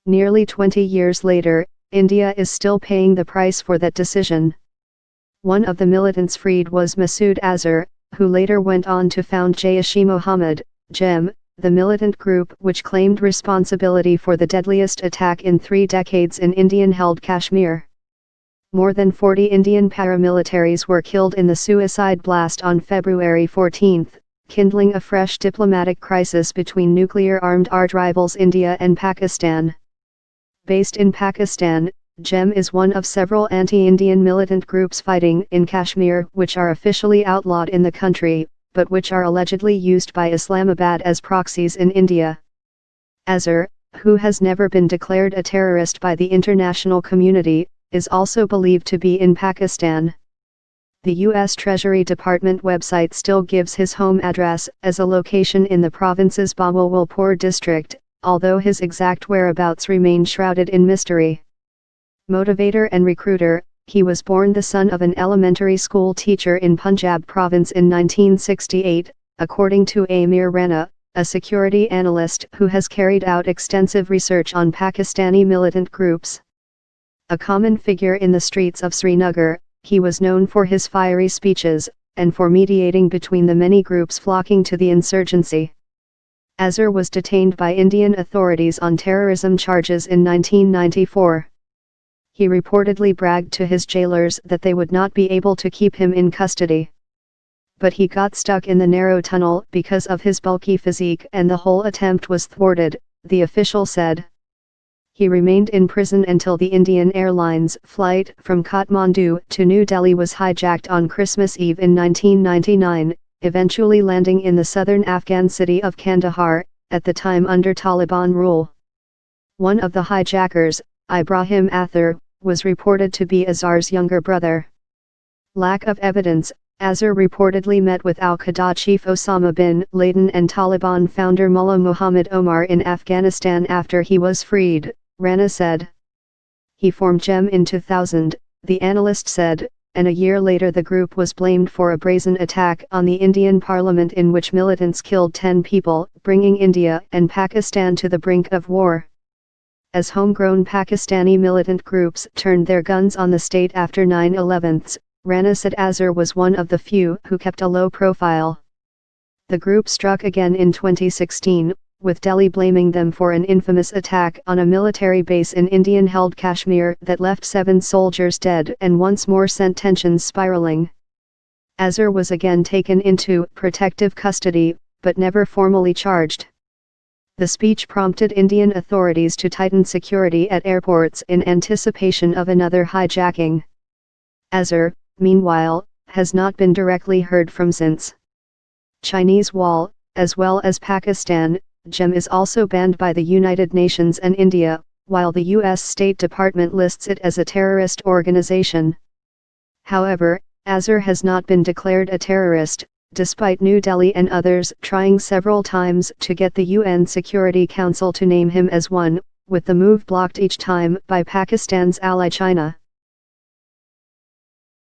Nearly 20 years later, India is still paying the price for that decision. One of the militants freed was Masood Azhar, who later went on to found Jaish-e-Mohammed, JEM, the militant group which claimed responsibility for the deadliest attack in 3 decades in Indian-held Kashmir. More than 40 Indian paramilitaries were killed in the suicide blast on February 14, kindling a fresh diplomatic crisis between nuclear-armed arch rivals India and Pakistan. Based in Pakistan, JEM is one of several anti-Indian militant groups fighting in Kashmir which are officially outlawed in the country, but which are allegedly used by Islamabad as proxies in India. Azhar, who has never been declared a terrorist by the international community, is also believed to be in Pakistan. The U.S. Treasury Department website still gives his home address as a location in the province's Bahawalpur district, although his exact whereabouts remain shrouded in mystery. Motivator and recruiter, he was born the son of an elementary school teacher in Punjab province in 1968, according to Amir Rana, a security analyst who has carried out extensive research on Pakistani militant groups. A common figure in the streets of Srinagar, he was known for his fiery speeches, and for mediating between the many groups flocking to the insurgency. Azhar was detained by Indian authorities on terrorism charges in 1994. He reportedly bragged to his jailers that they would not be able to keep him in custody. But he got stuck in the narrow tunnel because of his bulky physique and the whole attempt was thwarted, the official said. He remained in prison until the Indian Airlines flight from Kathmandu to New Delhi was hijacked on Christmas Eve in 1999, eventually landing in the southern Afghan city of Kandahar, at the time under Taliban rule. One of the hijackers, Ibrahim Athar, was reported to be Azhar's younger brother. Lack of evidence. Azhar reportedly met with al-Qaeda chief Osama bin Laden and Taliban founder Mullah Muhammad Omar in Afghanistan after he was freed, Rana said. He formed JEM in 2000, the analyst said, and a year later the group was blamed for a brazen attack on the Indian parliament in which militants killed 10 people, bringing India and Pakistan to the brink of war. As homegrown Pakistani militant groups turned their guns on the state after 9/11, Rana said Azhar was one of the few who kept a low profile. The group struck again in 2016, with Delhi blaming them for an infamous attack on a military base in Indian-held Kashmir that left 7 soldiers dead and once more sent tensions spiraling. Azhar was again taken into protective custody, but never formally charged. The speech prompted Indian authorities to tighten security at airports in anticipation of another hijacking. Azhar, meanwhile, has not been directly heard from since. Chinese Wall, as well as Pakistan, JEM is also banned by the United Nations and India, while the U.S. State Department lists it as a terrorist organization. However, Azhar has not been declared a terrorist, despite New Delhi and others trying several times to get the UN Security Council to name him as one, with the move blocked each time by Pakistan's ally China.